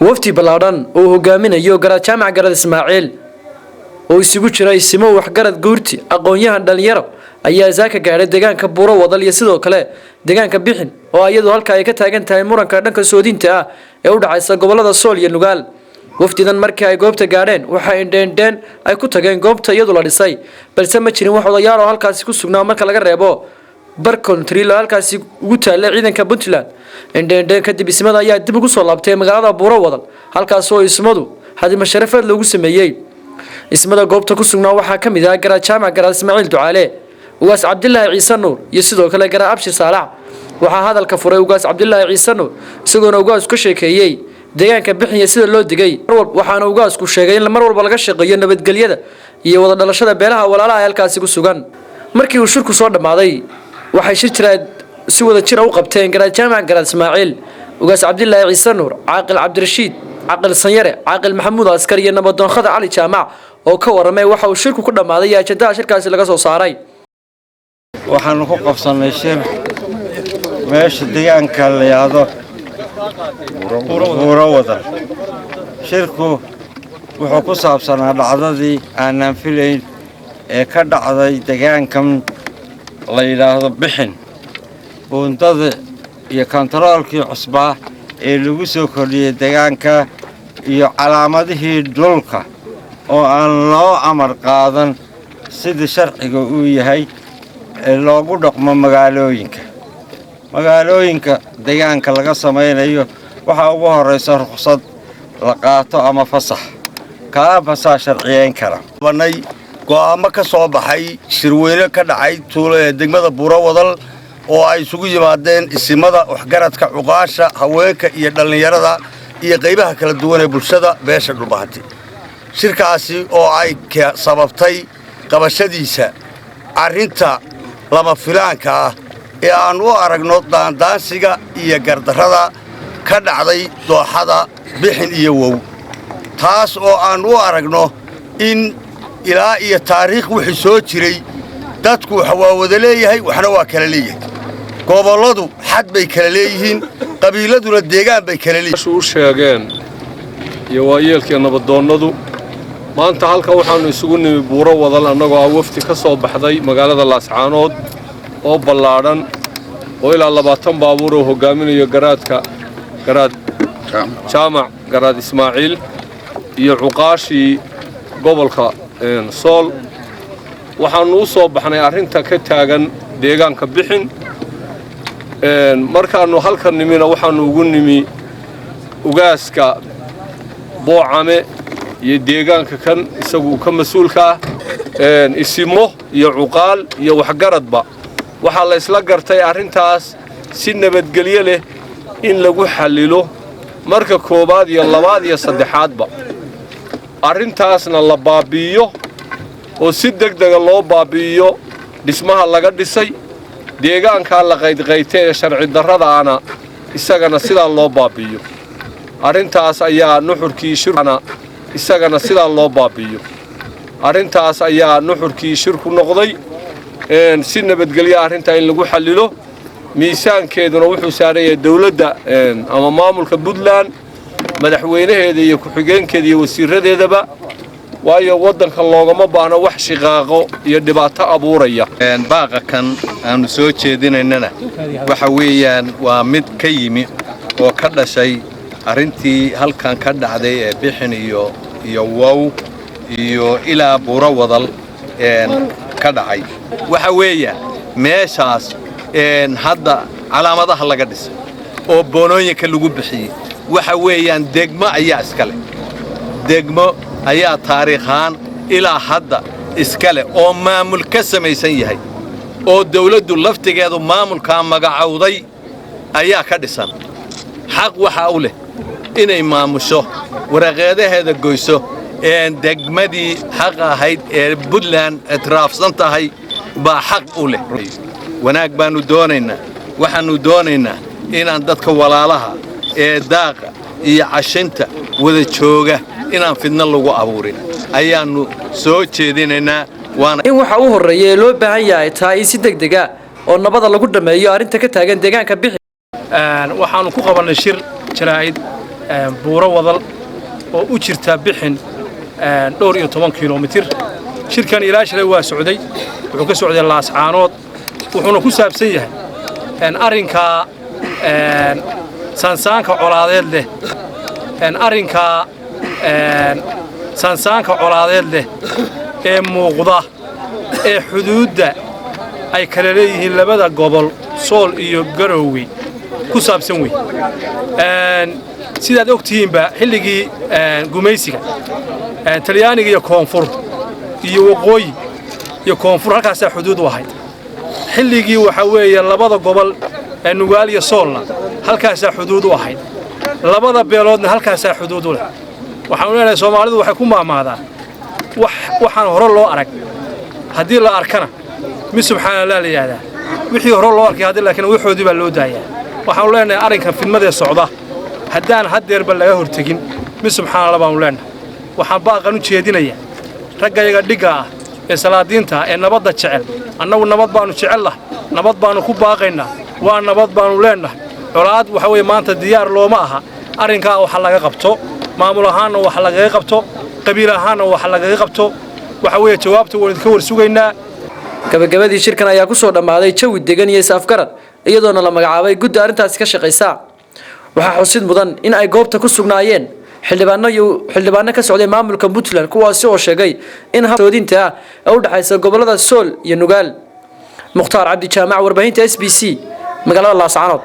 wafti balaadan oo hogaaminayo garaad jaamac garaad Ismaaciil oo isugu jira isimo wax garad guurti aqoon-yahan dhalinyaro ayaa saaka gaaray deegaanka Buuro Wadal iyo sidoo kale deegaanka Bixin oo iyadoo halka ay ka taagan tahay muranka dhanka soodinta ah ee u dhacaysa gobolada Sool iyo Nugaal. waftidan markii ay goobta gaadheen waxa indheendeen ay ku tageen goobta iyadoo la dhisay balse ma jirin wax odayaal oo halkaas ku sugnaa marka laga reebo barkontri la halkaas ugu taalay ciidanka Puntland. indheendeen kadib ismada ayaa dib ugu soo laabtay magaalada Buuro Wadal halkaas oo ismadu hadima sharafad lagu sameeyay. ismada goobta ku sugnaa waxa kamid ah garaad jaamac garaad Ismaaciil Ducaale, ugaas Cabdillaahi Ciise Nuur iyo sidoo kale garaad Abshir Saalax. waxa hadalka furay ugaas Cabdillaahi Ciise Nuur isagoo ugaas ka sheekeeyay deegaanka Bixin sida loo digay waxaana ugaasku sheegay in mar walba laga shaqeeyo nabadgelyada iyo wada dhalashada beelaha walaalaha halkaas ku sugan. markii uu shirku soo dhamaaday waxay shirtiraad si wada jir u qabteen garaad jaamac garaad Ismaaciil, ugaas Cabdillaahi Ciise Nuur, caaqil Cabdirashiid, caaqil Sanyare, caaqil Maxamuud Askari iyo nabadoon Khadar Cali Jaamac oo ka waramay waxa uu shirku ku dhamaaday ajandaha shirkaasi laga soo saaray. waxaan ku qabsanay shir meesha deegaanka la yiraahdo Buuro Wadal. shirku wuxuu ku saabsanaa dhacdadii aanan filayn ee ka dhacday deegaankan la yiraahdo Bixin, buundada iyo kontaroolkii cusbaa ee lagu soo kordhiyay deegaanka iyo calaamadihii dhulka oo aan loo amar qaadan sidii sharciga uu yahay ee loogu dhaqmo magaalooyinka deegaanka laga samaynayo. waxa ugu horeysa ruqsad la qaato ama fasax fasax sharciyeyn kara. banay go'aamo ka soo baxay shirweyne ka dhacay degmada Buuro Wadal oo ay isugu yimaadeen isimada waxgaradka cuqaasha haweenka iyo dhalinyarada iyo qaybaha kala duwan ee bulshada beesha dhulbahanti. shirkaasi oo ay sababtay qabashadiisa arrinta lama filaanka ah ee aan u aragno daandaansiga iyo gardarrada ka dhacday dooxada Bixin iyo Wow, taas oo aan u aragno in ilaa iyo taariikh wixii soo jiray dadku waxa waa wada leeyahay waxna waa kala leeyahay. goboladu xad bay kala leeyihiin, qabiiladuna deegaan bay kala leeyihiin. u sheegeen iyo waayeelkii nabadoonnadu maanta halka waxaanu isugu nimi Buuro Wadal annagoo wafti ka soo baxday magaalada Laascaanood oo ballaaran oo ilaa 20 baabuur oo hogaaminayo garaad jaamac garaad Ismaaciil iyo cuqaashii gobolka Sool. waxaanu u soo baxnay arrinta ka taagan deegaanka Bixin. markaanu halkan nimina waxaanu ugu nimi ugaaska Boocame iyo deegaanka kan isagu ka mas'uulka isimo iyo cuqaal iyo waxgaradba waxa la isla gartay arrintaas si nabadgelyo leh in lagu xalilo marka koobaad iyo labaad iyo saddexaadba. arrintaasna la baabi'iyo oo si degdeg ah loo baabi'iyo dhismaha laga dhisay deegaanka la qaydqaydtay ee sharci darradaana isagana sidaa loo baabi'iyo. arrintaas ayaa nuxurkii shirkana isagana sidaa loo baabi'iyo. arrintaas ayaa nuxurkii shirku noqday si nabadgelyo arrinta in lagu xalilo. miisaankeeduna wuxuu saareeyay dawladda ama maamulka Puntland madaxweynaheeda iyo ku-xigeenkeeda iyo wasiiradeedaba, waayo wadanka loogama baahno wax shiqaaqo iyo dhibaato abuuraya. baaqa kan aanu soo jeedinaynana waxa weeyaan waa mid ka yimi oo ka dhashay arrintii halkan ka dhacday ee Bixin iyo Wow iyo ilaa Buuro Wadal ka dhacay. waxa weeyaan meeshaas hadda calaamadaha laga dhisay oo boonooyinka lagu bixiyay waxa weeyaan degmo ayaa iskale, degmo ayaa taariikhaan ilaa hadda iskale oo maamul ka samaysan yahay oo dawladdu laftigeedu maamulka magacawday ayaa ka dhisan. xaq waxa u leh inay maamusho waraqeedaheeda goyso degmadii xaq ahayd ee Puntland itraafsan tahay baa xaq u leh. wanaag baanu doonaynaa, waxaanu doonaynaa inaan dadka walaalaha ee daaqa iyo cashinta wada jooga inaan fidna lagu abuurin ayaanu soo jeedinaynaa. in waxa uu horeeyay loo baahan yahay tahay si degdeg ah oo nabada lagu dhameeyo arrinta ka taagan deegaanka Bixin. waxaanu ku qabanay shir jaraa'id buuro wadal oo u jirta bixin dhowr iyo 10 kiiloomitir shirkan ilaa shalay waa socday wuxuu ka socday laascaanood wuxuuna ku saabsan yahay arrinka sansaanka colaadeed leh arrinka sansaanka colaadeed leh ee muuqda ee xuduudda ay kala leeyihiin labada gobol Sool iyo Garowe ku saabsan weey sidaad ogtihiinba xilligii gumaysiga Talyaaniga iyo koonfur iyo waqooyi iyo koonfur halkaas xuduud u ahayd xilligii waxa weeye labada gobol Nugaal iyo Soolna halkaas xuduud u ahayd labada beeloodna halkaas xuduud u leh waxaan leenahay Soomaalidu waxay ku maamaadaan waxaan hore loo arag haddii la arkana mi subxaanallaah leeyahay wixii hore loo arkay haddii laakiin waxoodii baa loo daayaa waxaan leenahay arrinka fidmada socda haddaan hadeerba laga hortagin mi subxaanallaah baan leenahay waxaan baaqan u jeedinayaa raggayaga dhiga ah ee salaadiinta ee nabadda jecel annagu nabad baanu jecellahay nabad baanu ku baaqaynaa waa nabad baanu leenahay colaad waxa weeye maanta diyaar looma aha arrinka waxa laga qabto maamul ahaan waxa laga qabto qabiil ahaan waxa laga qabto waxa weeye jawaabta waan ka warsugaynaa gabagabadii shirkan ayaa ku soo dhamaaday jawi degan iyo isafgarad iyadoona la magacaabay guddi arrintaas ka shaqeysa waxa xusid mudan in ay goobta ku sugnaayeen xildhibaano ka socday maamulka Puntland kuwaas oo sheegay in habtoodinta ay u dhaxayso gobolada Sool iyo Nugaal Mukhtaar Cabdi Jaamac warbaahinta SBC magaalada Laascaanood